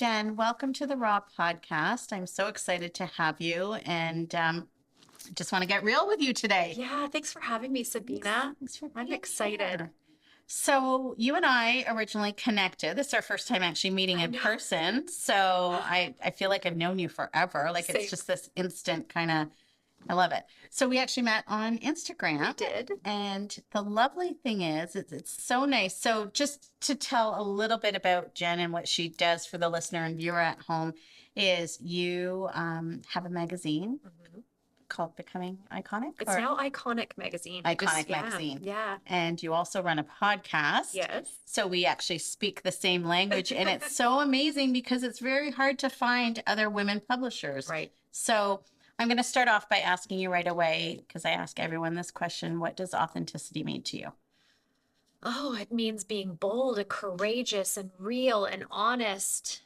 Jen, welcome to the Raw podcast. I'm so excited to have you and just want to get real with you today. Yeah, thanks for having me, Sabina. Thanks for I'm being excited. here. So you and I originally connected. This is our first time actually meeting I in know. person. So I feel like I've known you forever. Like it's Same. just this instant kind of, I love it. So we actually met on We Instagram. did. And the lovely thing is, it's so nice. So just to tell a little bit about Jen and what she does for the listener and viewer at home is you have a magazine Mhm. called Becoming Iconic It's now Iconic Magazine. Iconic Magazine. Yeah. And you also run a podcast. Yes. So we actually speak the same language. And it's so amazing because it's very hard to find other women publishers. Right. So I'm going to start off by asking you right away, because I ask everyone this question: what does authenticity mean to you? Oh, it means being bold and courageous and real and honest,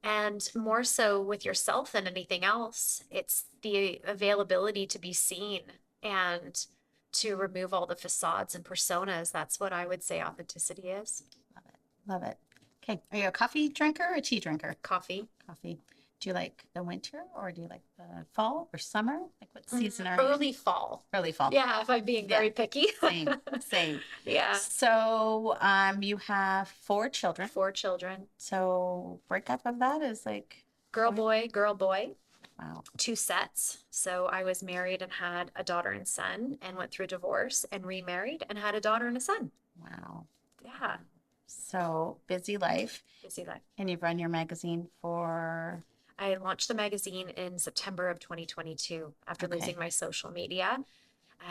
and more so with yourself than anything else. It's the availability to be seen and to remove all the facades and personas. That's what I would say authenticity is. Love it. Love it. Okay. Are you a coffee drinker or a tea drinker? Coffee. Coffee. Do you like the winter or do you like the fall or summer? Like what season are you? Early fall. Early fall. Yeah, if I'm being very picky. Same, same. Yeah. So, you have 4 children. 4 children. So, breakup of that is like, Girl, boy, girl, boy. wow. 2 sets. So I was married and had a daughter and son, and went through divorce and remarried and had a daughter and a son. Wow. Yeah. So, busy life. Busy life. And you've run your magazine for, I launched the magazine in September of 2022 after Okay. losing my social media.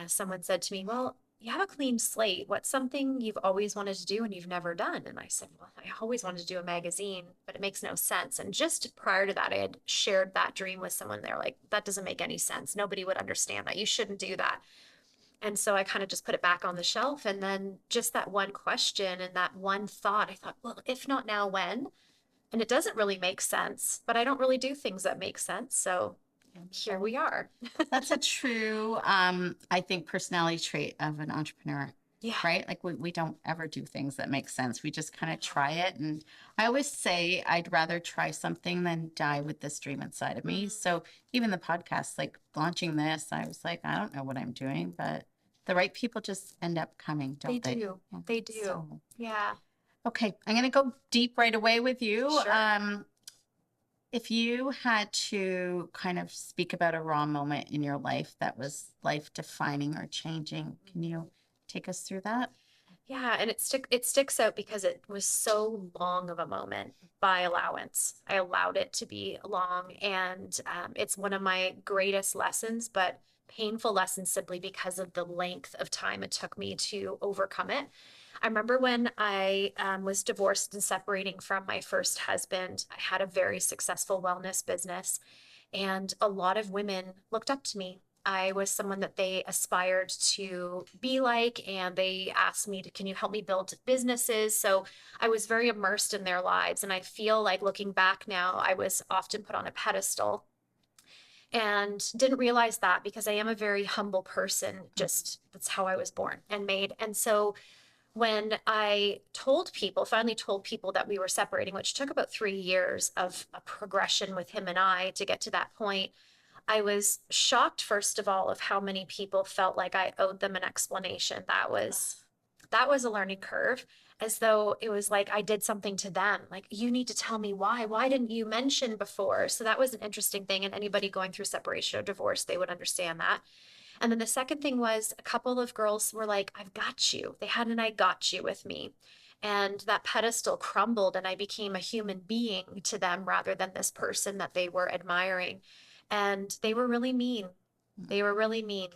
Someone said to me, "Well, you have a clean slate. What's something you've always wanted to do and you've never done?" And I said, "Well, I always wanted to do a magazine, but it makes no sense." And just prior to that, I had shared that dream with someone. They're like, "That doesn't make any sense. Nobody would understand that. You shouldn't do that." And so I kind of just put it back on the shelf. And then just that one question and that one thought, I thought, well, if not now, when? And it doesn't really make sense, but I don't really do things that make sense. So here we are. that's a true, I think, personality trait of an entrepreneur. Yeah. Right? Like we don't ever do things that make sense. We just kind of try it. And I always say I'd rather try something than die with this dream inside of me. So even the podcast, like launching this, I was like, I don't know what I'm doing, but the right people just end up coming, They don't they? do. Yeah. They do. So, Yeah. okay, I'm going to go deep right away with you. Sure. If you had to kind of speak about a raw moment in your life that was life defining or changing, can you take us through that? Yeah, and it sticks out because it was so long of a moment by allowance. I allowed it to be long, and it's one of my greatest lessons, but painful lessons simply because of the length of time it took me to overcome it. I remember when I was divorced and separating from my first husband. I had a very successful wellness business, and a lot of women looked up to me. I was someone that they aspired to be like, and they asked me to, "Can you help me build businesses?" So I was very immersed in their lives. And I feel like looking back now, I was often put on a pedestal and didn't realize that because I am a very humble person. Just that's how I was born and made. And so when I finally told people that we were separating, which took about 3 years of a progression with him and I to get to that point, I was shocked, first of all, of how many people felt like I owed them an explanation. That was a learning curve, as though it was like I did something to them. Like, you need to tell me why. Why didn't you mention before? So that was an interesting thing. And anybody going through separation or divorce, they would understand that. And then the second thing was, a couple of girls were like, "I've got you." They had an "I got you" with me. And that pedestal crumbled, and I became a human being to them rather than this person that they were admiring. And they were really mean. They were really mean.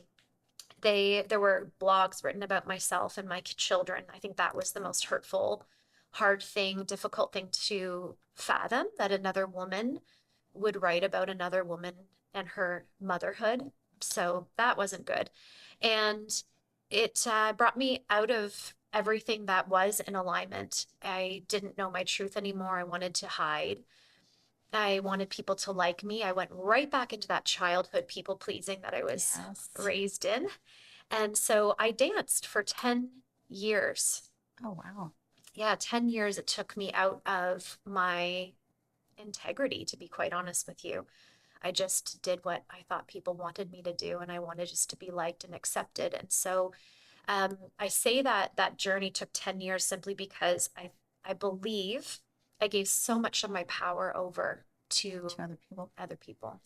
There were blogs written about myself and my children. I think that was the most hurtful, hard thing, difficult thing to fathom, that another woman would write about another woman and her motherhood. So that wasn't good. And it brought me out of everything that was in alignment. I didn't know my truth anymore. I wanted to hide. I wanted people to like me. I went right back into that childhood people pleasing that I was Yes. raised in. And so I danced for 10 years. Oh, wow. Yeah, 10 years it took me out of my integrity, to be quite honest with you. I just did what I thought people wanted me to do, and I wanted just to be liked and accepted. And so I say that that journey took 10 years simply because I believe I gave so much of my power over to To other people. other people.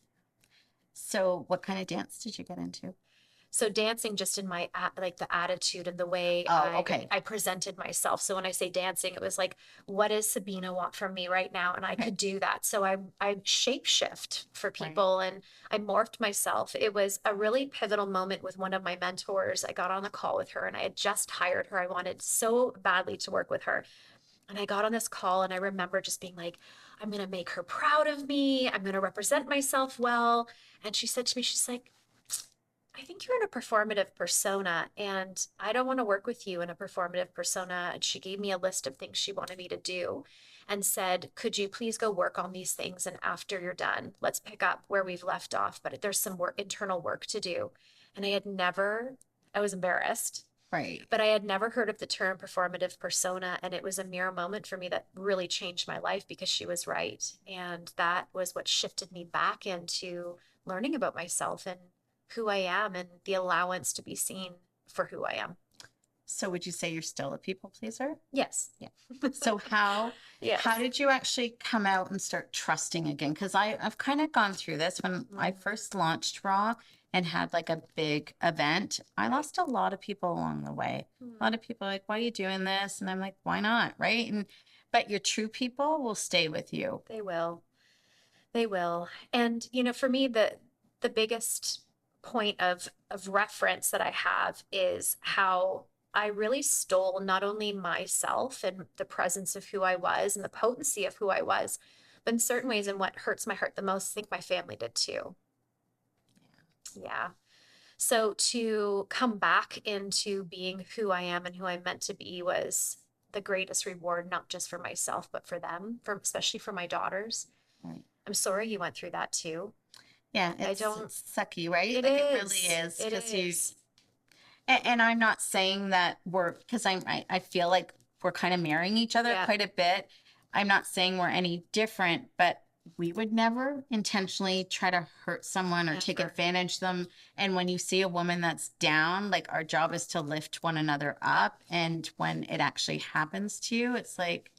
So what kind of dance did you get into? So dancing just in my like the attitude and the way Oh, okay. I presented myself. So when I say dancing, it was like, what does Sabina want from me right now? And I Okay. could do that. So I shape shift for Right. people and I morphed myself. It was a really pivotal moment with one of my mentors. I got on a call with her and I had just hired her. I wanted so badly to work with her. And I got on this call and I remember just being like, I'm going to make her proud of me. I'm going to represent myself well. And she said to me, she's like, I think you're in a performative persona, and I don't want to work with you in a performative persona. And she gave me a list of things she wanted me to do and said, could you please go work on these things? And after you're done, let's pick up where we've left off. But there's some work, internal work to do. And I was embarrassed, Right. but I had never heard of the term performative persona. And it was a mirror moment for me that really changed my life because she was right. And that was what shifted me back into learning about myself and who I am and the allowance to be seen for who I am. So would you say you're still a people pleaser? Yes. Yeah. So how Yes. how did you actually come out and start trusting again? Because I've kind of gone through this when I first launched Raw and had like a big event. I lost a lot of people along the way. A lot of people are like, why are you doing this? And I'm like, why not? Right. And but your true people will stay with you. They will. They will. And for me, the biggest point of reference that I have is how I really stole not only myself and the presence of who I was and the potency of who I was, but in certain ways, and what hurts my heart the most, I think my family did too. Yeah. So to come back into being who I am and who I'm meant to be was the greatest reward, not just for myself, but for them, especially for my daughters. Right. I'm sorry you went through that too. Yeah, I don't. it's sucky, right? It Like it is. really is It because you is. and I'm not saying that we're because I feel like we're kind of marrying each other Yeah. quite a bit. I'm not saying we're any different, but we would never intentionally try to hurt someone or take Never. advantage of them. And when you see a woman that's down, like our job is to lift one another up. And when it actually happens to you, it's like,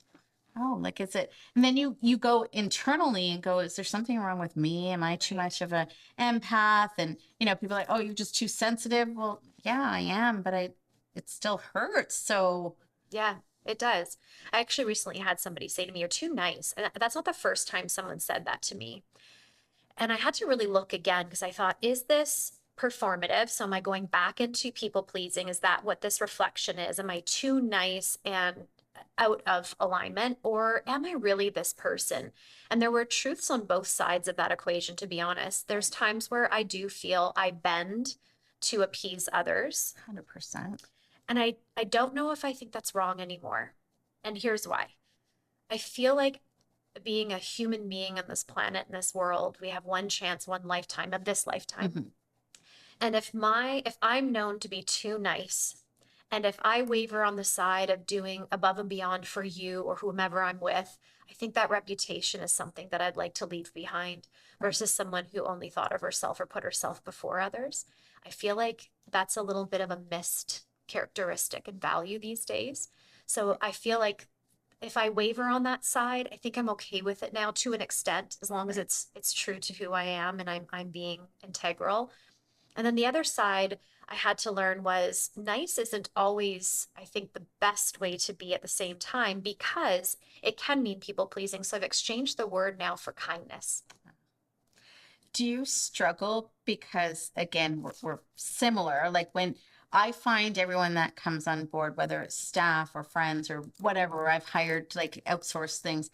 oh, like is it? And then you go internally and go, is there something wrong with me? Am I too Right. much of an empath? And people are like, oh, you're just too sensitive. Well, yeah, I am, but it still hurts. So Yeah, it does. I actually recently had somebody say to me, "You're too nice," and that's not the first time someone said that to me. And I had to really look again because I thought, is this performative? So am I going back into people pleasing? Is that what this reflection is? Am I too nice and out of alignment, or am I really this person? And there were truths on both sides of that equation, to be honest. There's times where I do feel I bend to appease others. 100%. And I don't know if I think that's wrong anymore. And here's why. I feel like being a human being on this planet, in this world, we have one chance, one lifetime of this lifetime. Mm-hmm. And if I'm known to be too nice, and if I waver on the side of doing above and beyond for you or whomever I'm with, I think that reputation is something that I'd like to leave behind versus someone who only thought of herself or put herself before others. I feel like that's a little bit of a missed characteristic and value these days. So I feel like if I waver on that side, I think I'm okay with it now to an extent, as long as it's true to who I am and I'm being integral. And then the other side I had to learn was nice isn't always, I think, the best way to be at the same time because it can mean people pleasing. So I've exchanged the word now for kindness. Do you struggle because again we're similar? Like when I find everyone that comes on board, whether it's staff or friends or whatever, I've hired like outsource things,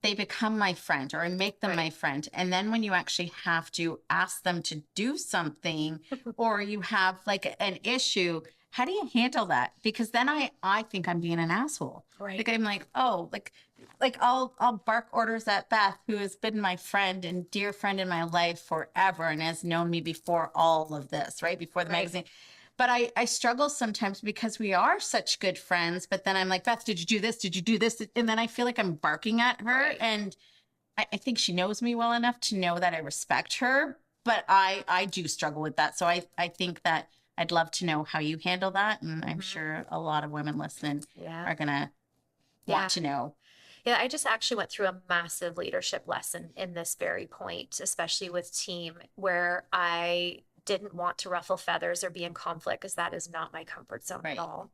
they become my friend or I make them Right. my friend. And then when you actually have to ask them to do something or you have like an issue, how do you handle that? Because then I think I'm being an asshole. Right. Like I'm like, oh, like I'll bark orders at Beth, who has been my friend and dear friend in my life forever and has known me before all of this, right? Before the Right. magazine. But I struggle sometimes because we are such good friends. But then I'm like, Beth, did you do this? Did you do this? And then I feel like I'm barking at her. Right. And I think she knows me well enough to know that I respect her, but I do struggle with that. So I think that I'd love to know how you handle that. And I'm Mhm. sure a lot of women listening Yeah. are going to want Yeah. to know. Yeah, I just actually went through a massive leadership lesson in this very point, especially with team, where I didn't want to ruffle feathers or be in conflict because that is not my comfort zone at Right. all.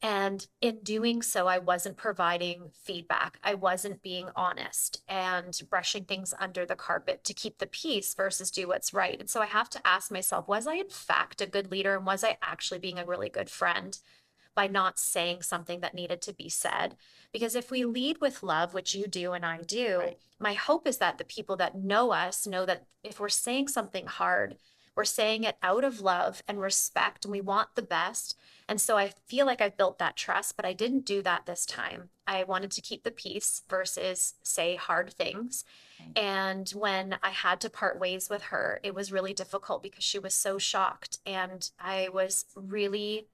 And in doing so, I wasn't providing feedback. I wasn't being honest and brushing things under the carpet to keep the peace versus do what's right. And so I have to ask myself, was I in fact a good leader? And was I actually being a really good friend by not saying something that needed to be said? Because if we lead with love, which you do and I do, Right. my hope is that the people that know us know that if we're saying something hard, we're saying it out of love and respect, and we want the best. And so I feel like I've built that trust, but I didn't do that this time. I wanted to keep the peace versus say hard things. Right. And when I had to part ways with her, it was really difficult because she was so shocked. And I was really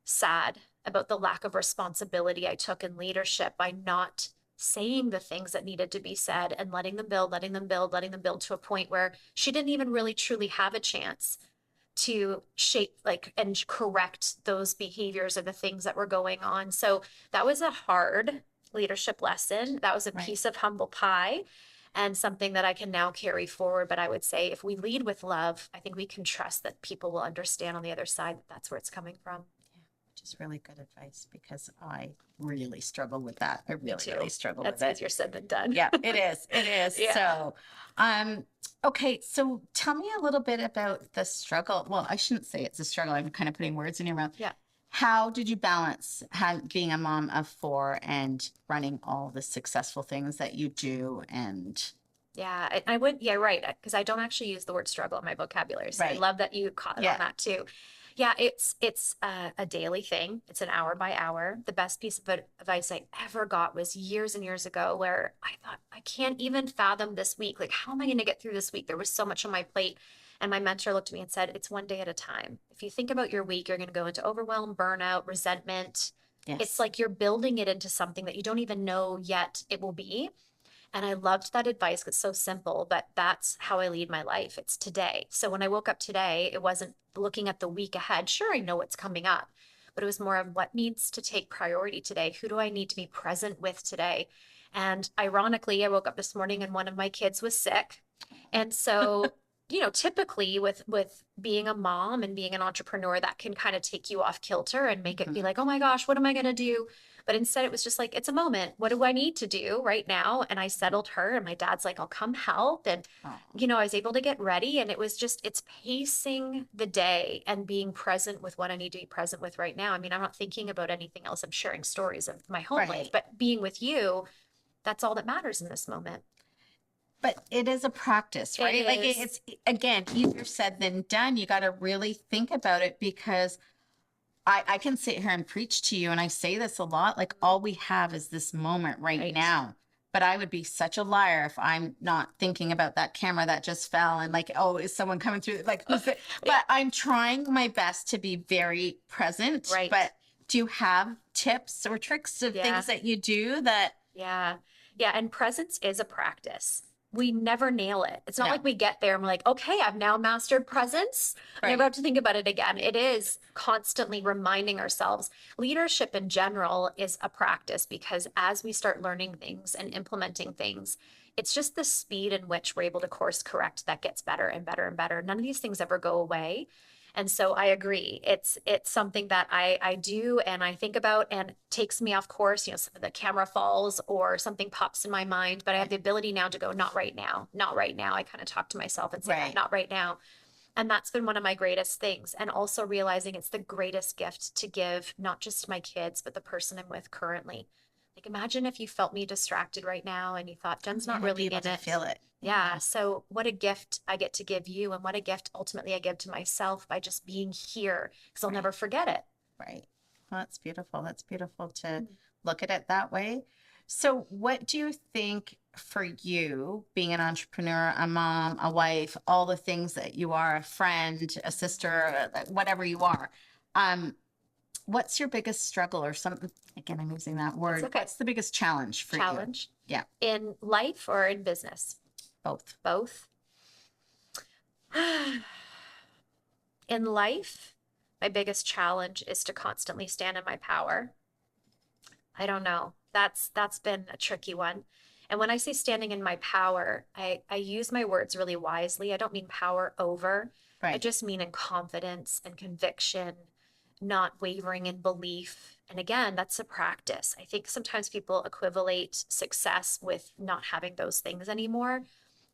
sad about the lack of responsibility I took in leadership by not saying the things that needed to be said and letting them build, letting them build, letting them build to a point where she didn't even really truly have a chance to shape like and correct those behaviors or the things that were going on. So that was a hard leadership lesson. That was a Right. piece of humble pie and something that I can now carry forward. But I would say if we lead with love, I think we can trust that people will understand on the other side that that's where it's coming from. Which is really good advice because I really struggle with that. I Me really, really too. struggle That's with it. easier said than done. Yeah, it is. It is. Yeah. So, um, okay. So tell me a little bit about the struggle. Well, I shouldn't say it's a struggle. I'm kind of putting words in your mouth. Yeah. How did you balance being a mom of four and running all the successful things that you do? And Yeah, I would, yeah, right. Because I don't actually use the word struggle in my vocabulary. So I right. love that you caught it on Yeah. that too. Yeah, it's a daily thing. It's an hour by hour. The best piece of advice I ever got was years and years ago, where I thought I can't even fathom this week. Like, how am I going to get through this week? There was so much on my plate. And my mentor looked at me and said, "It's one day at a time. If you think about your week, you're going to go into overwhelm, burnout, resentment. It's Yes. like you're building it into something that you don't even know yet it will be." And I loved that advice. It's so simple, but that's how I lead my life. It's today. So when I woke up today, it wasn't looking at the week ahead. Sure, I know what's coming up, but it was more of what needs to take priority today. Who do I need to be present with today? And ironically, I woke up this morning and one of my kids was sick. And so, typically with being a mom and being an entrepreneur, that can kind of take you off kilter and make it be Mhm. like, oh my gosh, what am I going to do? But instead, it was just like, it's a moment. What do I need to do right now? And I settled her, and my dad's like, I'll come help. And, Oh, I was able to get ready. And it was just, it's pacing the day and being present with what I need to be present with right now. I mean, I'm not thinking about anything else. I'm sharing stories of my home life, right. but being with you, that's all that matters in this moment. But it is a practice, It right? Like is. it's again easier said than done. You got to really think about it because I can sit here and preach to you, and I say this a lot. Like all we have is this moment right Right. now. But I would be such a liar if I'm not thinking about that camera that just fell and like, oh, is someone coming through? Like, who's it? Yeah. But I'm trying my best to be very present. Right. But do you have tips or tricks of Yeah. things that you do that? Yeah. Yeah. And presence is a practice. We never nail it. It's not No, like we get there and we're like, okay, I've now mastered presence. I never right, have to think about it again. It is constantly reminding ourselves. Leadership in general is a practice because as we start learning things and implementing things, it's just the speed in which we're able to course correct that gets better and better and better. None of these things ever go away. And so I agree. It's something that I do and I think about and takes me off course. The camera falls or something pops in my mind, but I have the ability now to go, not right now, not right now. I kind of talk to myself and say that, right. not right now. And that's been one of my greatest things. And also realizing it's the greatest gift to give, not just to my kids, but the person I'm with currently. Like, imagine if you felt me distracted right now and you thought, Jen's Yeah, not I'd be really able in to it. feel it. Yeah. So, what a gift I get to give you, and what a gift ultimately I give to myself by just being here because I'll Right, never forget it. right. Well, that's beautiful. That's beautiful to Mm. look at it that way. So, what do you think for you, being an entrepreneur, a mom, a wife, all the things that you are, a friend, a sister, whatever you are, um, what's your biggest struggle or something? Again, I'm using that word. okay. What's the biggest challenge for you? Challenge Yeah, in life or in business? both. Both. In life, my biggest challenge is to constantly stand in my power. I don't know. That's been a tricky one. And when I say standing in my power, I use my words really wisely. I don't mean power over. I Right. just mean in confidence and conviction, not wavering in belief. And again, that's a practice. I think sometimes people equivocate success with not having those things anymore.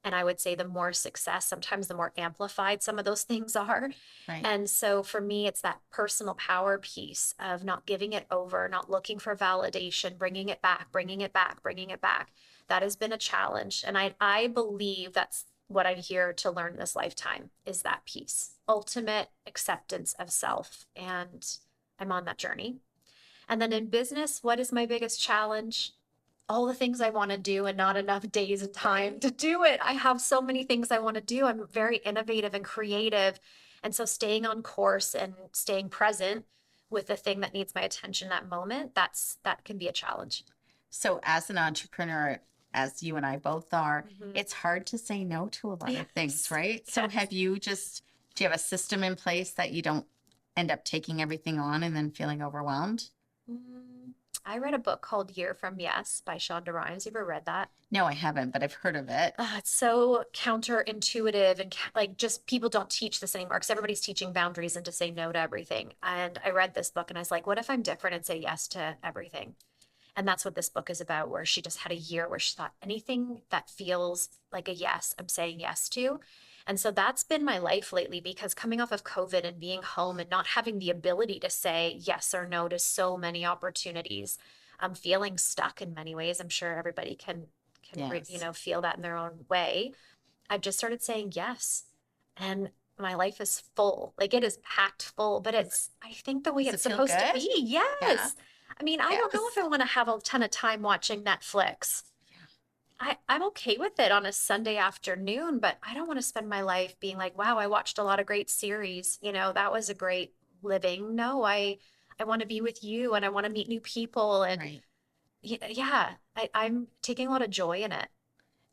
And I would say the more success, sometimes the more amplified some of those things are. Right. And so for me, it's that personal power piece of not giving it over, not looking for validation, bringing it back, bringing it back, bringing it back. That has been a challenge. And I believe that's what I'm here to learn this lifetime is that piece, ultimate acceptance of self. And I'm on that journey. And then in business, what is my biggest challenge? All the things I want to do and not enough days and time to do it. I have so many things I want to do. I'm very innovative and creative. And so staying on course and staying present with the thing that needs my attention that moment, that can be a challenge. So, as an entrepreneur, as you and I both are, Mhm. it's hard to say no to a lot of things, Yes. right? So, Yes. do you have a system in place that you don't end up taking everything on and then feeling overwhelmed? I read a book called Year from Yes by Shonda Rhimes. You ever read that? No, I haven't, but I've heard of it. It's so counterintuitive and like just people don't teach this anymore because everybody's teaching boundaries and to say no to everything. And I read this book and I was like, what if I'm different and say yes to everything? And that's what this book is about, where she just had a year where she thought anything that feels like a yes, I'm saying yes to. And so that's been my life lately because coming off of COVID and being home and not having the ability to say yes or no to so many opportunities, I'm feeling stuck in many ways. I'm sure everybody Yes. feel that in their own way. I've just started saying yes. And my life is full. Like it is packed full, but I think the way Does it's it feel supposed to good? be. Yeah. Yes. I mean, I don't know Yes. if I want to have a ton of time watching Netflix. I'm okay with it on a Sunday afternoon, but I don't want to spend my life being like, wow, I watched a lot of great series. That was a great living. No, I want to be with you and I want to meet new people. And Right. yeah, I'm taking a lot of joy in it.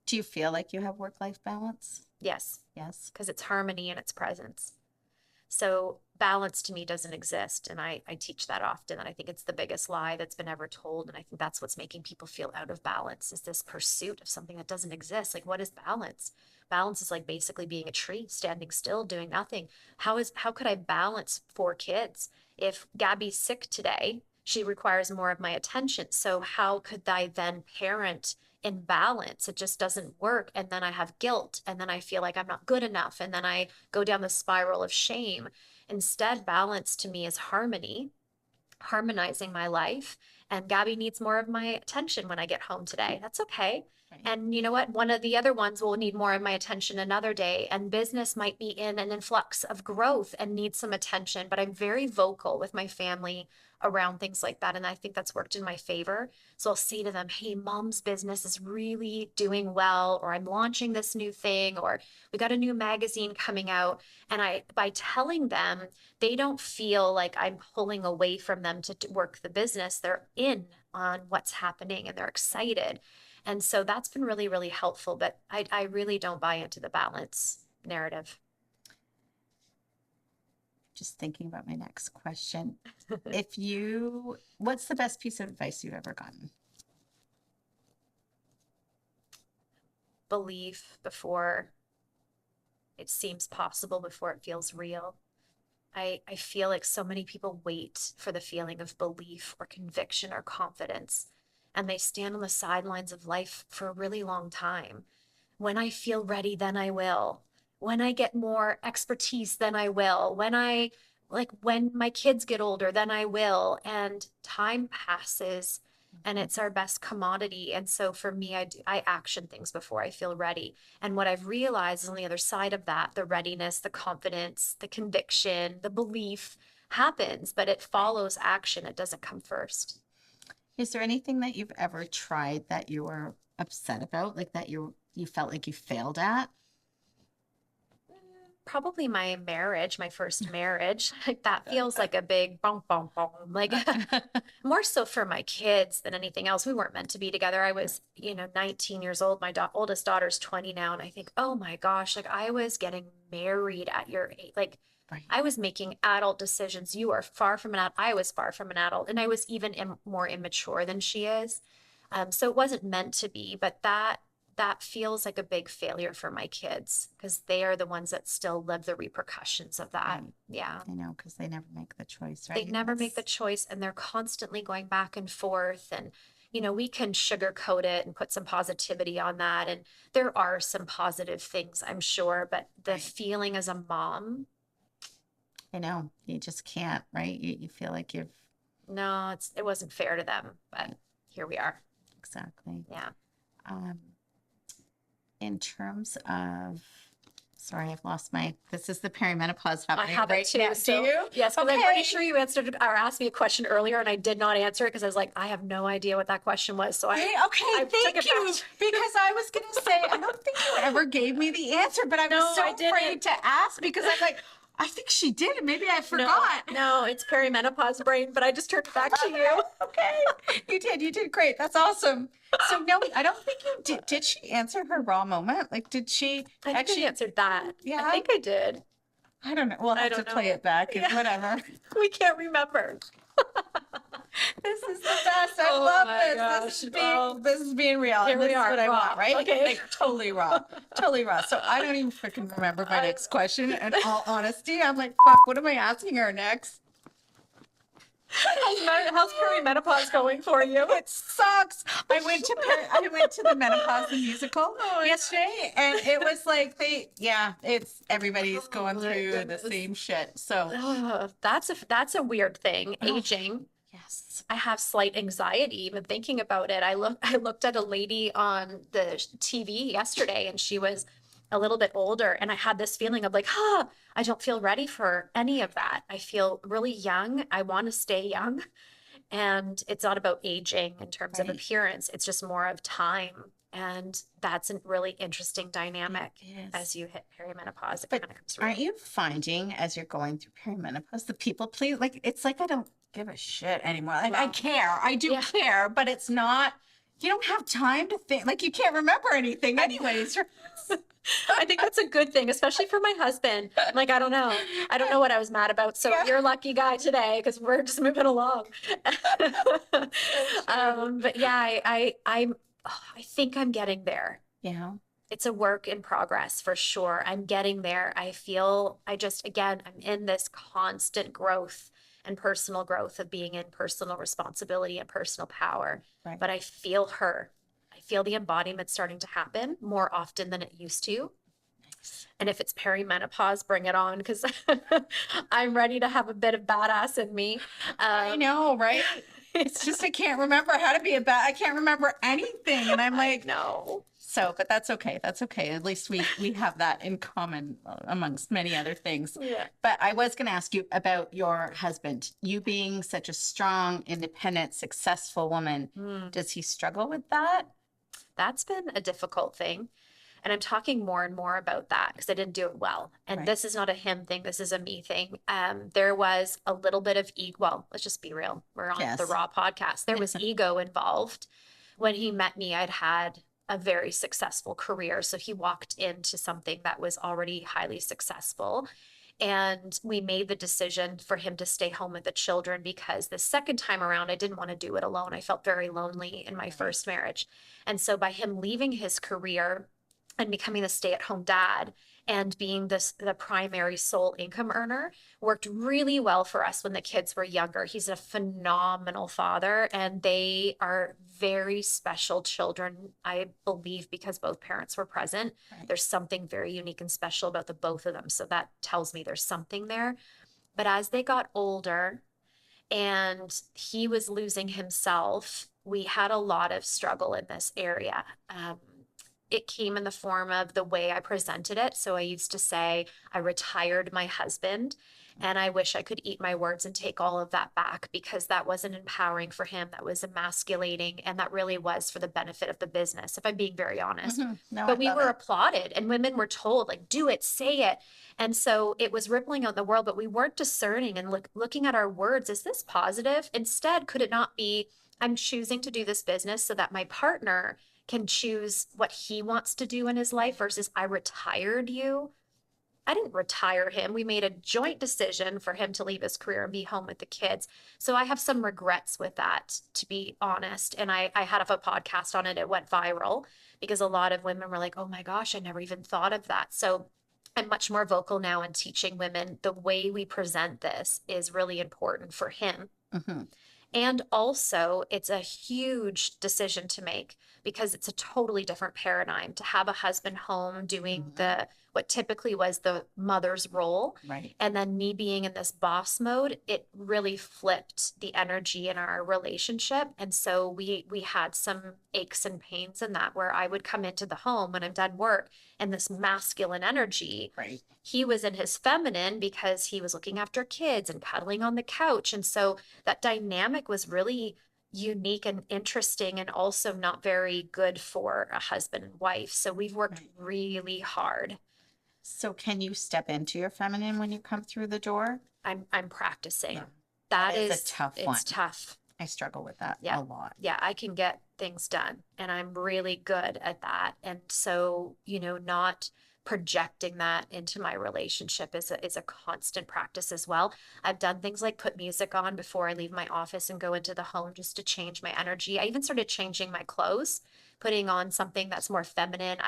Do you feel like you have work-life balance? Yes, Yes. because it's harmony and it's presence. So balance to me doesn't exist. And I teach that often. And I think it's the biggest lie that's been ever told. And I think that's what's making people feel out of balance is this pursuit of something that doesn't exist. Like, what is balance? Balance is like basically being a tree, standing still, doing nothing. How could I balance 4 kids? If Gabby's sick today, she requires more of my attention. So how could I then parent in balance? It just doesn't work. And then I have guilt. And then I feel like I'm not good enough. And then I go down the spiral of shame. Instead, balance to me is harmony, harmonizing my life. And Gabby needs more of my attention when I get home today. That's okay. Right. And you know what? One of the other ones will need more of my attention another day. And business might be in an influx of growth and need some attention. But I'm very vocal with my family around things like that. And I think that's worked in my favor. So I'll say to them, hey, mom's business is really doing well, or I'm launching this new thing, or we got a new magazine coming out. And by telling them, they don't feel like I'm pulling away from them to work the business. They're in on what's happening and they're excited. And so that's been really, really helpful. But I really don't buy into the balance narrative. Just thinking about my next question. What's the best piece of advice you've ever gotten? Belief before it seems possible, before it feels real. I feel like so many people wait for the feeling of belief or conviction or confidence, and they stand on the sidelines of life for a really long time. When I feel ready, then I will. When I get more expertise, then I will. When my kids get older, then I will. And time passes and it's our best commodity. And so for me, I action things before I feel ready. And what I've realized is on the other side of that, the readiness, the confidence, the conviction, the belief happens, but it follows action. It doesn't come first. Is there anything that you've ever tried that you were upset about, like that you felt like you failed at? probably my marriage, my first marriage. Like that feels like a big boom, boom, boom. Like more so for my kids than anything else. We weren't meant to be together. I was, 19 years old. My oldest daughter's 20 now. And I think, oh my gosh, like I was getting married at your age. Like Right. I was making adult decisions. You are far from an adult. I was far from an adult. And I was even more immature than she is. So it wasn't meant to be, but that feels like a big failure for my kids because they are the ones that still live the repercussions of that. Right. Yeah. I know, because they never make the choice, They right? never make the choice and they're constantly going back and forth. And, we can sugarcoat it and put some positivity on that. And there are some positive things, I'm sure, but the Right. feeling as a mom, I know, you just can't, right? You feel like you've, no, it wasn't fair to them, but here we are. exactly. Yeah. Um, in terms of, sorry, I've lost this is the perimenopause I happening have it right too. now. So, Do you? yes, because I'm pretty Okay. sure you answered or asked me a question earlier and I did not answer it because I was like, I have no idea what that question was. So Okay, I took thank it you. back. Because I was going to say, I don't think you ever gave me the answer, but I No, was so I didn't. afraid to ask because I'm like, I think she did, and maybe I forgot. No, it's perimenopause brain, but I just turned it back to you. Okay, you did great. That's awesome. So no, I don't think you did. Did she answer her raw moment? Like, did she I think actually? I answered that. Yeah. I think I did. I don't know. We'll I have to don't play know. it back and Yeah. whatever. We can't remember. This is the best. I Oh love my this. gosh. This is being real. Here This we is are, what I raw. want, right? Okay. Like, totally raw. Totally raw. So I don't even freaking remember my next question. In all honesty, I'm like, fuck, what am I asking her next? How's perimenopause going for you? It sucks. I went to the menopause the musical yesterday, and it was like it's everybody's going my through the goodness. same shit. So That's a weird thing. Oh. Aging. yes. I have slight anxiety even thinking about it. I looked at a lady on the TV yesterday and she was a little bit older and I had this feeling of like, I don't feel ready for any of that. I feel really young. I want to stay young. And it's not about aging in terms of Right. appearance. It's just more of time. And that's a really interesting dynamic It is. as you hit perimenopause. It But kind of comes through. aren't you finding as you're going through perimenopause, the people please, like, it's like I don't give a shit anymore. Like, I Wow. care. I do Yeah. care, but it's not, you don't have time to think. Like, you can't remember anything anyways. I think that's a good thing, especially for my husband. I'm like, I don't know. I don't know what I was mad about. So Yeah. you're a lucky guy today because we're just moving along. But yeah, I think I'm getting there. Yeah. It's a work in progress for sure. I'm getting there. Again, I'm in this constant growth and personal growth of being in personal responsibility and personal power. Right. But I feel her. I feel the embodiment starting to happen more often than it used to. And if it's perimenopause, bring it on because I'm ready to have a bit of badass in me. I know, right? It's just I can't remember how to be I can't remember anything. And I'm like, no. So, but that's okay. That's okay. At least we have that in common amongst many other things. Yeah. But I was going to ask you about your husband. You being such a strong, independent, successful woman, does he struggle with that? That's been a difficult thing. And I'm talking more and more about that because I didn't do it well. And Right. this is not a him thing. This is a me thing. There was a little bit of ego. Well, let's just be real. We're on the Yes. Raw podcast. There was ego involved. When he met me, I'd had a very successful career. So he walked into something that was already highly successful. And we made the decision for him to stay home with the children because the second time around, I didn't want to do it alone. I felt very lonely in my first marriage. And so by him leaving his career and becoming the stay-at-home dad and being the primary sole income earner worked really well for us when the kids were younger. He's a phenomenal father and they are very special children, I believe, because both parents were present. Right. There's something very unique and special about the both of them. So that tells me there's something there. But as they got older and he was losing himself, we had a lot of struggle in this area. It came in the form of the way I presented it. So I used to say, I retired my husband. And I wish I could eat my words and take all of that back, because that wasn't empowering for him. That was emasculating. And that really was for the benefit of the business, if I'm being very honest. No, I But we love were it. applauded, and women were told, like, do it, say it. And so it was rippling out the world, but we weren't discerning and looking at our words. Is this positive? Instead, could it not be, I'm choosing to do this business so that my partner can choose what he wants to do in his life, versus I retired you. I didn't retire him. We made a joint decision for him to leave his career and be home with the kids. So I have some regrets with that, to be honest. And I had a podcast on it. It went viral because a lot of women were like, oh my gosh, I never even thought of that. So I'm much more vocal now in teaching women the way we present this is really important for him. Mm-hmm. And also, it's a huge decision to make, because it's a totally different paradigm to have a husband home doing the what typically was the mother's role. Right. And then me being in this boss mode, it really flipped the energy in our relationship. And so we had some aches and pains in that, where I would come into the home when I'm done work and this masculine energy. Right. He was in his feminine because he was looking after kids and cuddling on the couch. And so that dynamic was really unique and interesting, and also not very good for a husband and wife. So we've worked Right. really hard. So can you step into your feminine when you come through the door? I'm practicing. Yeah. That That is is a tough one. It's tough. I struggle with that Yeah. a lot. Yeah, I can get things done, and I'm really good at that. And so, not projecting that into my relationship is a constant practice as well. I've done things like put music on before I leave my office and go into the home, just to change my energy. I even started changing my clothes, putting on something that's more feminine.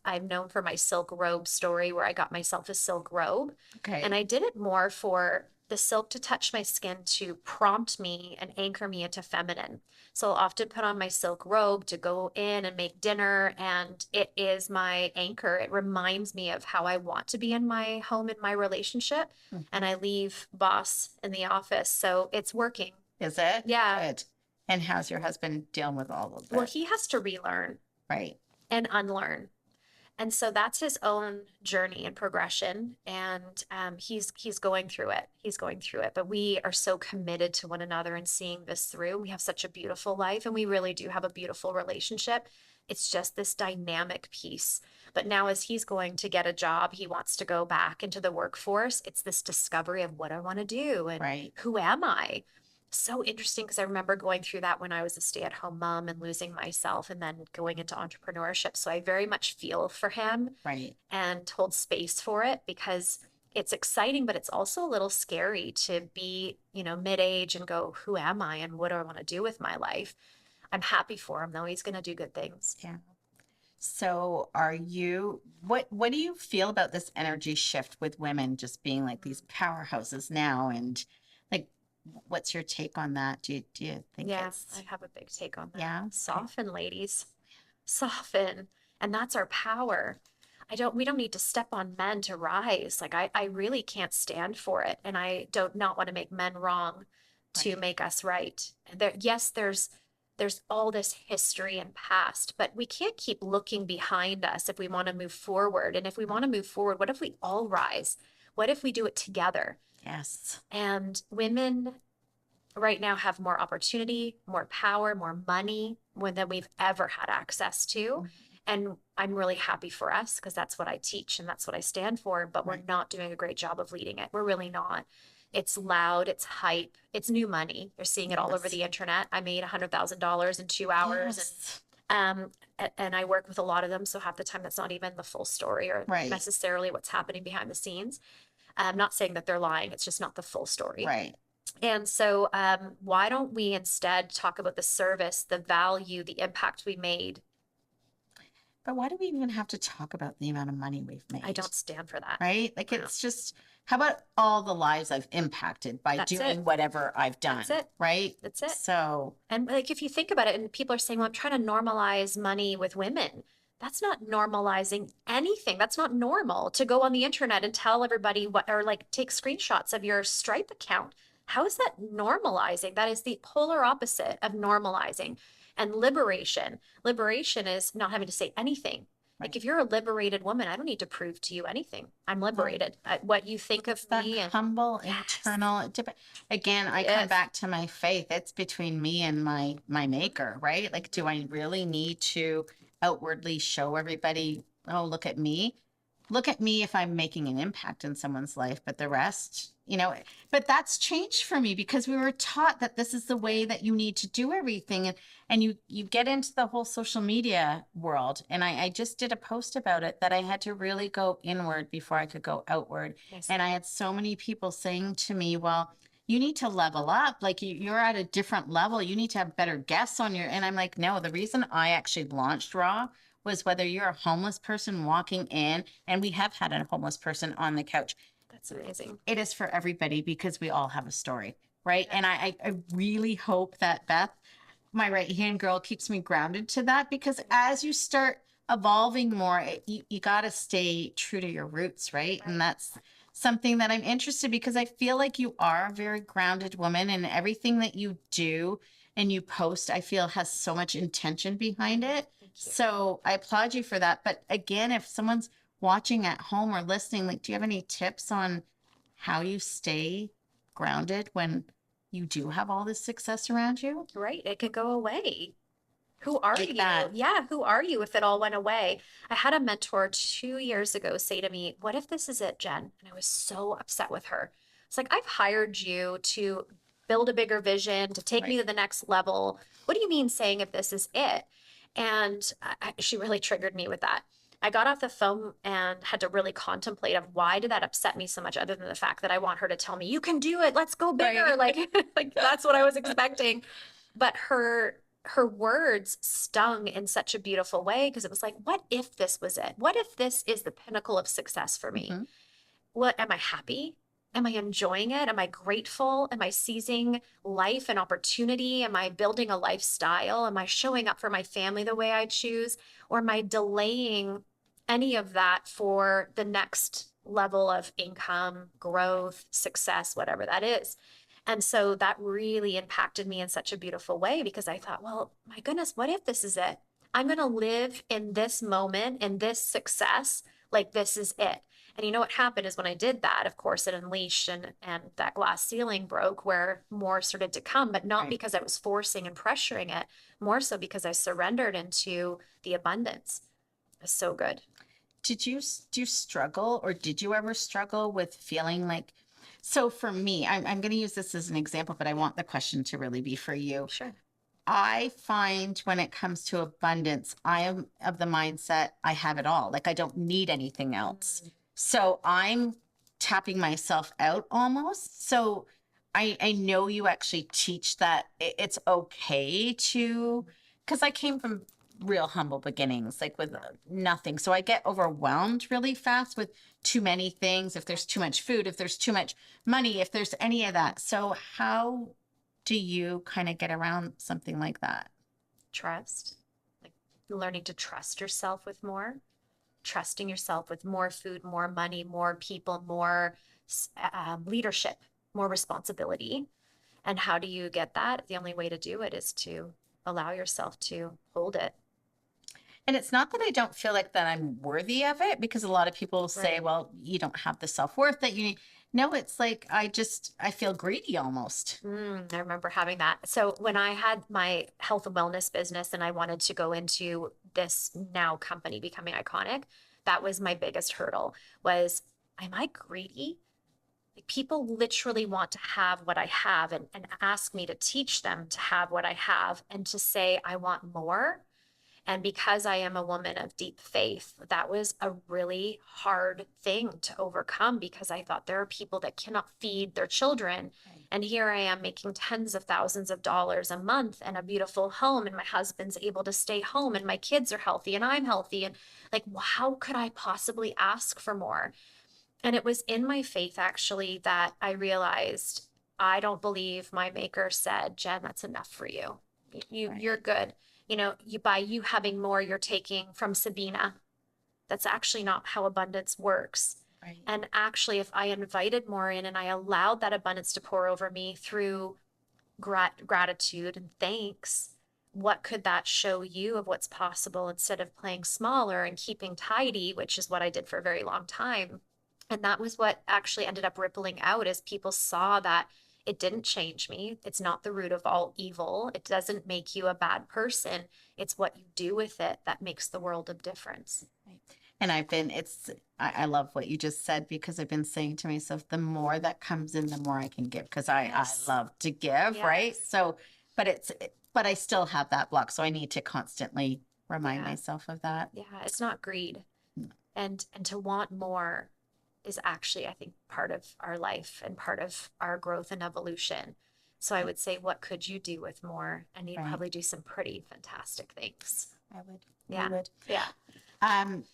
I'm known for my silk robe story, where I got myself a silk robe. Okay. And I did it more for the silk to touch my skin, to prompt me and anchor me into feminine. So I'll often put on my silk robe to go in and make dinner, and it is my anchor. It reminds me of how I want to be in my home, in my relationship, and I leave boss in the office. So it's working. Is it? Yeah. Good. And how's your husband dealing with all of that? Well, he has to relearn Right. and unlearn. And so that's his own journey and progression. And he's going through it. He's going through it. But we are so committed to one another and seeing this through. We have such a beautiful life, and we really do have a beautiful relationship. It's just this dynamic piece. But now, as he's going to get a job, he wants to go back into the workforce. It's this discovery of what I want to do and Right. who am I? So interesting, because I remember going through that when I was a stay-at-home mom and losing myself, and then going into entrepreneurship. So I very much feel for him Right. and hold space for it, because it's exciting, but it's also a little scary to be, mid-age and go, who am I and what do I want to do with my life? I'm happy for him though. He's going to do good things. Yeah. So what do you feel about this energy shift with women just being like these powerhouses now? And like, what's your take on that? Do you think Yeah, it's, I have a big take on that. yeah? Soften, ladies. Soften. And that's our power. We don't need to step on men to rise. Like I really can't stand for it. And I don't not want to make men wrong to Right. make us right. Yes, there's all this history and past, but we can't keep looking behind us if we want to move forward. And if we want to move forward, what if we all rise? What if we do it together? Yes. And women right now have more opportunity, more power, more money than we've ever had access to. And I'm really happy for us, because that's what I teach and that's what I stand for. But we're Right. not doing a great job of leading it. We're really not. It's loud, it's hype, it's new money. You're seeing it all over Yes. the internet. I made $100,000 in 2 hours. Yes. And I work with a lot of them. So half the time that's not even the full story, or Right. necessarily what's happening behind the scenes. I'm not saying that they're lying. It's just not the full story. Right. And so why don't we instead talk about the service, the value, the impact we made? But why do we even have to talk about the amount of money we've made? I don't stand for that. Right? Like, No. it's just, how about all the lives I've impacted by That's doing it. whatever I've done? That's it. Right? That's it. So, And like, if you think about it, and people are saying, well, I'm trying to normalize money with women. That's not normalizing anything. That's not normal to go on the internet and tell everybody what, or like take screenshots of your Stripe account. How is that normalizing? That is the polar opposite of normalizing. And liberation is not having to say anything. Like Right. if you're a liberated woman, I don't need to prove to you anything. I'm liberated. What you think of That me and humble yes, internal again, I come yes. back to my faith. It's between me and my maker, right? Like, do I really need to outwardly show everybody, oh, look at me if I'm making an impact in someone's life, but the rest, but that's changed for me because we were taught that this is the way that you need to do everything. And you get into the whole social media world. And I just did a post about it that I had to really go inward before I could go outward. Yes. And I had so many people saying to me, well, you need to level up. Like you're at a different level. You need to have better guests on and I'm like, no, the reason I actually launched Raw was whether you're a homeless person walking in, and we have had a homeless person on the couch. That's amazing. It is for everybody because we all have a story, right? And I really hope that Beth, my right hand girl, keeps me grounded to that because as you start evolving more, you got to stay true to your roots, right? And that's something that I'm interested because I feel like you are a very grounded woman and everything that you do and you post, I feel has so much intention behind it. So I applaud you for that. But again, if someone's watching at home or listening, like, do you have any tips on how you stay grounded when you do have all this success around you? Right. It could go away. Who are Like you? that. Yeah, who are you if it all went away? I had a mentor 2 years ago say to me, "What if this is it, Jen?" And I was so upset with her. It's like, I've hired you to build a bigger vision, to take me Right. to the next level. What do you mean saying if this is it? And she really triggered me with that. I got off the phone and had to really contemplate of why did that upset me so much, other than the fact that I want her to tell me, "You can do it. Let's go bigger." Right. Like, like that's what I was expecting. But her words stung in such a beautiful way because it was like, what if this was it? What if this is the pinnacle of success for me? Mhm. What am I happy? Am I enjoying it? Am I grateful? Am I seizing life and opportunity? Am I building a lifestyle? Am I showing up for my family the way I choose? Or am I delaying any of that for the next level of income, growth, success, whatever that is? And so that really impacted me in such a beautiful way because I thought, well, my goodness, what if this is it? I'm going to live in this moment, in this success, like this is it. And you know what happened is when I did that, of course, it unleashed and that glass ceiling broke where more started to come, but not Right. because I was forcing and pressuring it, more so because I surrendered into the abundance. It's so good. Do you struggle or did you ever struggle with feeling like, so for me, I'm going to use this as an example, but I want the question to really be for you. Sure. I find when it comes to abundance, I am of the mindset I have it all. Like I don't need anything else. So I'm tapping myself out almost. So I know you actually teach that it's okay to, because I came from real humble beginnings, like with nothing. So I get overwhelmed really fast with too many things. If there's too much food, if there's too much money, if there's any of that. So how do you kind of get around something like that? Trust, like learning to trust yourself with more, trusting yourself with more food, more money, more people, more leadership, more responsibility. And how do you get that? The only way to do it is to allow yourself to hold it. And it's not that I don't feel like that I'm worthy of it because a lot of people say, Right. well, you don't have the self-worth that you need. No, it's like I feel greedy almost. I remember having that. So when I had my health and wellness business and I wanted to go into this now company becoming iconic, that was my biggest hurdle was, am I greedy? Like people literally want to have what I have and ask me to teach them to have what I have and to say, I want more. And because I am a woman of deep faith, that was a really hard thing to overcome because I thought there are people that cannot feed their children. And here I am making tens of thousands of dollars a month and a beautiful home, and my husband's able to stay home, and my kids are healthy, and I'm healthy. And like, how could I possibly ask for more? And it was in my faith actually that I realized I don't believe my maker said, "Jen, that's enough for you. You're Right. good. You know, you by you having more, you're taking from Sabina." That's actually not how abundance works. Right. And actually, if I invited more in and I allowed that abundance to pour over me through gratitude and thanks, what could that show you of what's possible instead of playing smaller and keeping tidy, which is what I did for a very long time. And that was what actually ended up rippling out as people saw that it didn't change me. It's not the root of all evil. It doesn't make you a bad person. It's what you do with it that makes the world of difference. Right. And I love what you just said, because I've been saying to myself, the more that comes in, the more I can give, because Yes. I love to give, right? Yes. So, but I still have that block. So I need to constantly remind Yeah. myself of that. Yeah. It's not greed. Mm. And to want more is actually, I think, part of our life and part of our growth and evolution. So I would say, what could you do with more? And you'd Right. probably do some pretty fantastic things. I would. Yeah. You would. Yeah. Um,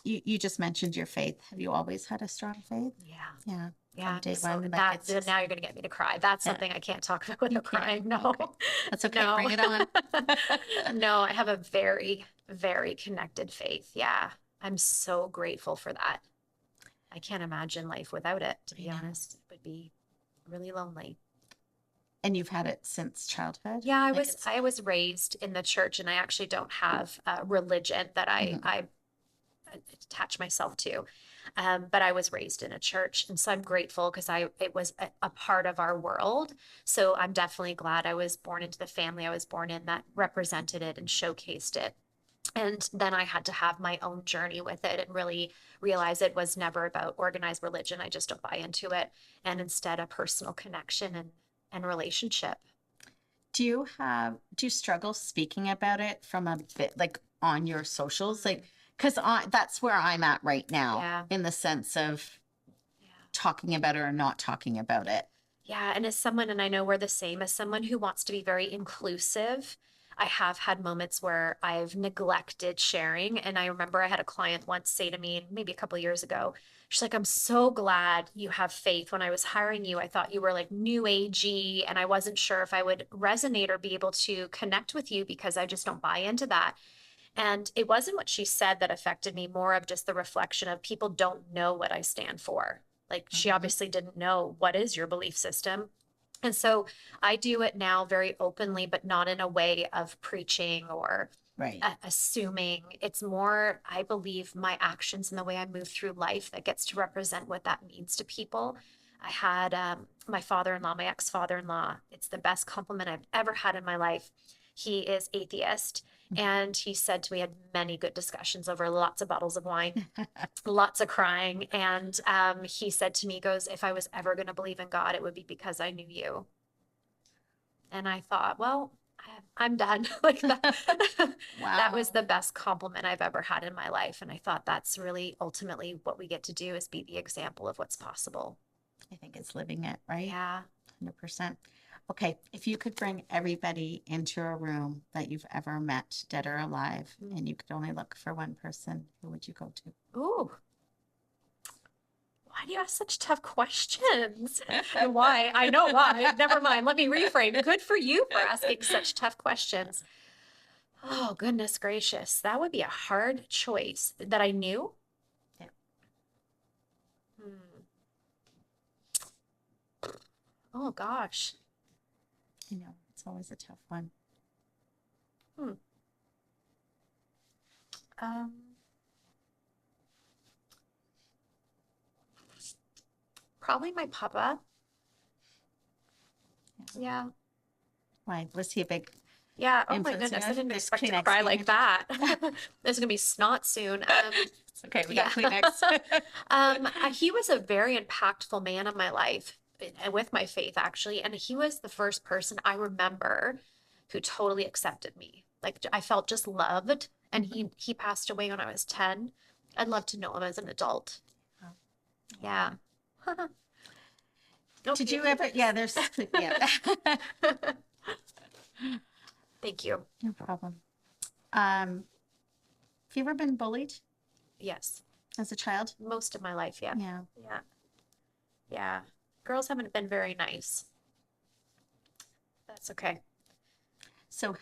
you just mentioned your faith. Have you always had a strong faith? Yeah. Yeah. Yeah. From day So one, like that it's just, now you're gonna get me to cry. That's yeah. something I can't talk about without You can't. crying. No. Okay. That's okay. No. Bring it on. No, I have a very, very connected faith. Yeah. I'm so grateful for that. I can't imagine life without it, to be I know. honest. It would be really lonely. And you've had it since childhood? Yeah, Like it's, I was raised in the church, and I actually don't have a religion that Mhm. I attach myself to. But I was raised in a church, and so I'm grateful because it was a part of our world. So I'm definitely glad I was born into the family I was born in that represented it and showcased it. And then I had to have my own journey with it and really realize it was never about organized religion. I just don't buy into it. And instead, a personal connection and relationship. do you struggle speaking about it from a bit like on your socials? Like, because that's where I'm at right now, Yeah. in the sense of Yeah. talking about it or not talking about it. Yeah. And as someone, and I know we're the same, as someone who wants to be very inclusive, I have had moments where I've neglected sharing. And I remember I had a client once say to me, maybe a couple of years ago, she's like, I'm so glad you have faith. When I was hiring you, I thought you were like new agey, and I wasn't sure if I would resonate or be able to connect with you because I just don't buy into that. And it wasn't what she said that affected me, more of just the reflection of people don't know what I stand for. Like she Mhm. obviously didn't know what is your belief system. And so I do it now very openly, but not in a way of preaching or Right. assuming. It's more, I believe, my actions and the way I move through life that gets to represent what that means to people. I had my father-in-law, my ex-father-in-law. It's the best compliment I've ever had in my life. He is atheist. And he said to me, had many good discussions over lots of bottles of wine, lots of crying. And he said to me, he goes, if I was ever going to believe in God, it would be because I knew you. And I thought, well, I'm done. Like that, that was Wow. the best compliment I've ever had in my life. And I thought that's really ultimately what we get to do, is be the example of what's possible. I think it's living it, right? Yeah. 100%. Okay, if you could bring everybody into a room that you've ever met, dead or alive, and you could only look for one person, who would you go to? Ooh. Why do you ask such tough questions? Why? I know why. Never mind. Let me reframe. Good for you for asking such tough questions. Oh, goodness gracious. That would be a hard choice that I knew. Yeah. Hmm. Oh, gosh. I know, it's always a tough one. Hmm. Um, Probably my papa. Yeah. Why? Was he a big Yeah. Oh my influence in goodness. I your- didn't There's expect to Kleenex cry like behind that. There's gonna be snot soon. It's okay, we got Yeah. Kleenex. He was a very impactful man in my life, and with my faith actually. And he was the first person I remember who totally accepted me. Like I felt just loved. And he passed away when I was 10. I'd love to know him as an adult. Oh. Yeah. Did you ever? Yeah, there's. Yeah. Thank you. No problem. Have you ever been bullied Yes. as a child? Most of my life, yeah. Yeah. Yeah. Yeah. Girls haven't been very nice. That's okay. So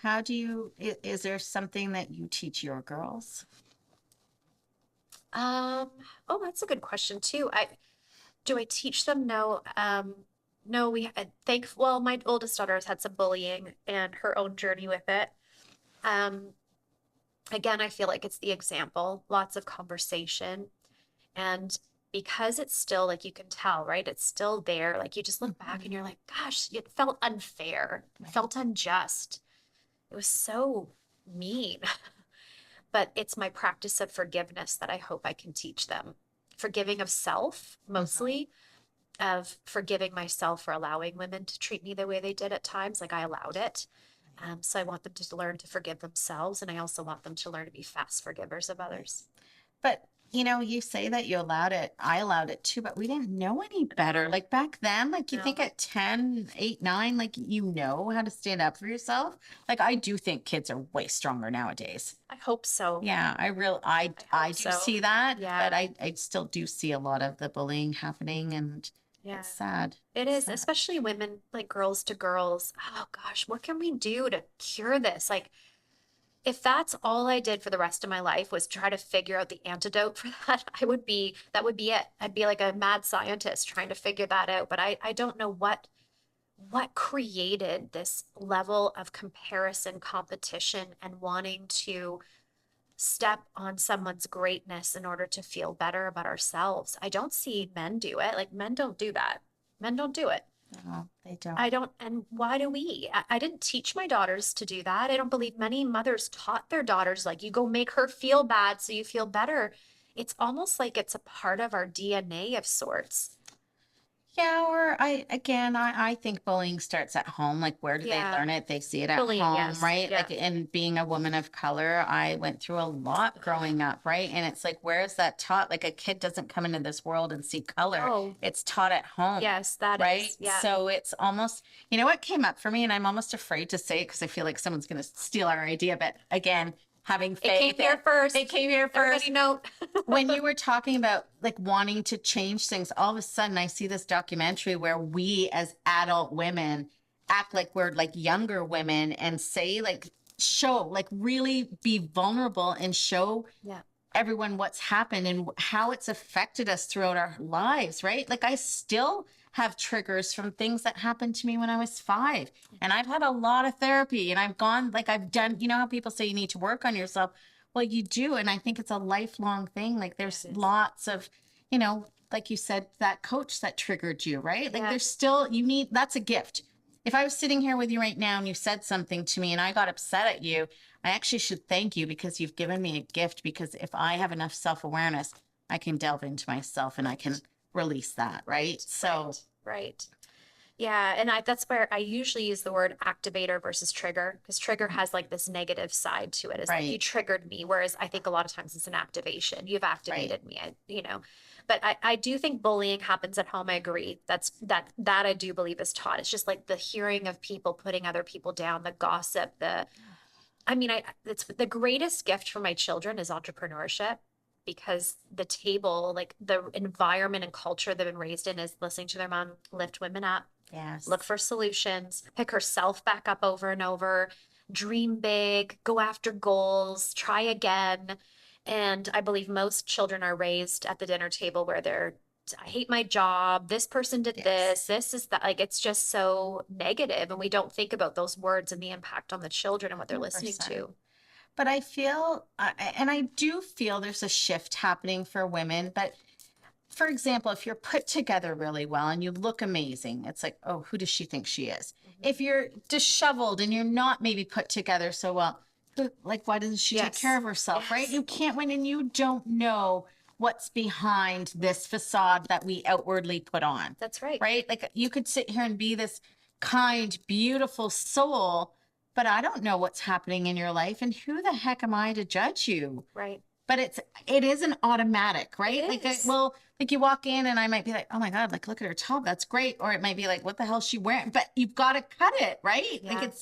is there something that you teach your girls? Oh, that's a good question too. Do I teach them? No. No, well, my oldest daughter has had some bullying and her own journey with it. Again, I feel like it's the example, lots of conversation. And because it's still like you can tell, right? It's still there. Like you just look back and you're like, gosh, it felt unfair, it felt unjust. It was so mean. But it's my practice of forgiveness that I hope I can teach them. Forgiving of self, mostly, of forgiving myself for allowing women to treat me the way they did at times, like I allowed it. So I want them to learn to forgive themselves, and I also want them to learn to be fast forgivers of others. But you say that you allowed it. I allowed it too, but we didn't know any better. Like back then, like you No. think at 10, 8, 9, like how to stand up for yourself. Like I do think kids are way stronger nowadays. I hope so. Yeah, I hope do so. see that, Yeah. but I still do see a lot of the bullying happening, and Yeah. it's sad. It It's is, sad. especially women, like girls to girls. Oh gosh, what can we do to cure this? Like, if that's all I did for the rest of my life was try to figure out the antidote for that, that would be it. I'd be like a mad scientist trying to figure that out. But I don't know what created this level of comparison, competition, and wanting to step on someone's greatness in order to feel better about ourselves. I don't see men do it. Like men don't do that. Men don't do it. No, they don't. I don't, and why do we? I didn't teach my daughters to do that. I don't believe many mothers taught their daughters, like, you go make her feel bad so you feel better. It's almost like it's a part of our DNA of sorts. Yeah, or I think bullying starts at home. Like, where do they Yeah. learn it? They see it at Bullying, home, yes. right? Yeah. Like, and being a woman of color, I went through a lot growing up, right? And it's like, where is that taught? Like, a kid doesn't come into this world and see color. Oh, It's taught at home, yes, that right? is. Yeah. So it's almost, what came up for me, and I'm almost afraid to say it because I feel like someone's going to steal our idea. But again, having It came faith. here first. It came here first. Everybody note. When you were talking about like wanting to change things, all of a sudden I see this documentary where we as adult women act like we're like younger women and say like show like really be vulnerable and show Yeah. everyone what's happened and how it's affected us throughout our lives, right? Like I still have triggers from things that happened to me when I was 5. And I've had a lot of therapy and I've gone, like I've done, how people say you need to work on yourself. Well, you do. And I think it's a lifelong thing. Like there's lots of, like you said, that coach that triggered you, right? Like there's still, that's a gift. If I was sitting here with you right now and you said something to me and I got upset at you, I actually should thank you because you've given me a gift, because if I have enough self-awareness, I can delve into myself and I can release that, right? So Right. Yeah, and that's where I usually use the word activator versus trigger, because trigger has like this negative side to it. It's like you triggered me, whereas I think a lot of times it's an activation. You've activated me, But I do think bullying happens at home. I agree. That I do believe is taught. It's just like the hearing of people putting other people down, the gossip, it's the greatest gift for my children is entrepreneurship, because the table, like the environment and culture they've been raised in, is listening to their mom lift women up, Yes. look for solutions, pick herself back up over and over, dream big, go after goals, try again. And I believe most children are raised at the dinner table where I hate my job. This person did this is that. Like, it's just so negative, and we don't think about those words and the impact on the children and what they're 100%. listening to. But I feel, and I do feel there's a shift happening for women. But for example, if you're put together really well and you look amazing, it's like, oh, who does she think she is? If you're disheveled and you're not maybe put together so well, why doesn't she take care of herself, right? You can't win, and you don't know what's behind this facade that we outwardly put on. That's right. Right? Like you could sit here and be this kind, beautiful soul, but I don't know what's happening in your life, and who the heck am I to judge you? Right. But it isn't automatic, right? It is. Like you walk in and I might be like, oh my God, like look at her top, that's great. Or it might be like, what the hell is she wearing? But you've got to cut it, right? Yeah. Like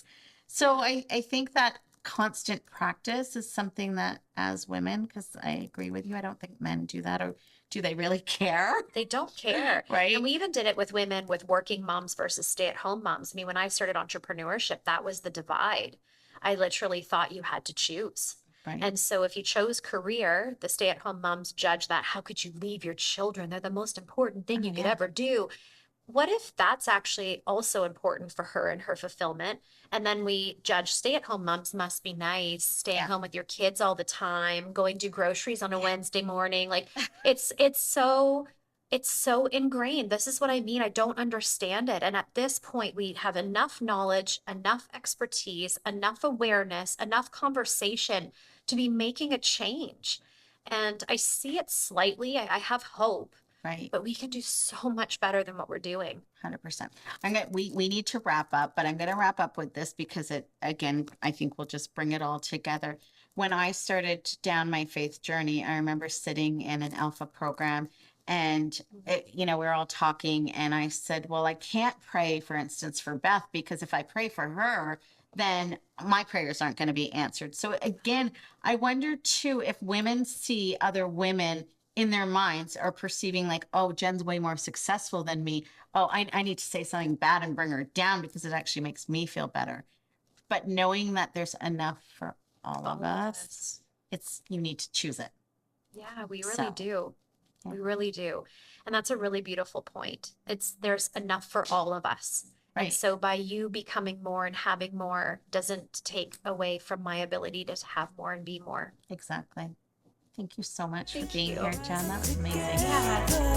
so I think that constant practice is something that as women, because I agree with you, I don't think men do that, or do they really care? They don't care. Right. And we even did it with women, with working moms versus stay-at-home moms. I mean, when I started entrepreneurship, that was the divide. I literally thought you had to choose. Right. And so if you chose career, the stay-at-home moms judge that. How could you leave your children? They're the most important thing you could ever do. what if that's actually also important for her and her fulfillment? And then we judge stay-at-home moms must be nice, staying Yeah. home with your kids all the time, going do groceries on a Yeah. Wednesday morning. Like it's so ingrained. This is what I mean. I don't understand it. And at this point, we have enough knowledge, enough expertise, enough awareness, enough conversation to be making a change. And I see it slightly. I have hope, Right. but we can do so much better than what we're doing. 100%. We need to wrap up, but I'm going to wrap up with this because it, again, I think we'll just bring it all together. When I started down my faith journey, I remember sitting in an alpha program and we were all talking and I said, well, I can't pray, for instance, for Beth, because if I pray for her, then my prayers aren't going to be answered. So again, I wonder too, if women see other women in their minds are perceiving like, oh, Jen's way more successful than me. Oh, I need to say something bad and bring her down because it actually makes me feel better. But knowing that there's enough for all of us, you need to choose it. Yeah, we really So, do. yeah, We really do. And that's a really beautiful point. There's enough for all of us. And right. so by you becoming more and having more doesn't take away from my ability to have more and be more. Exactly. Thank you so much for Thank being you. here, Jen. That was amazing. Yeah.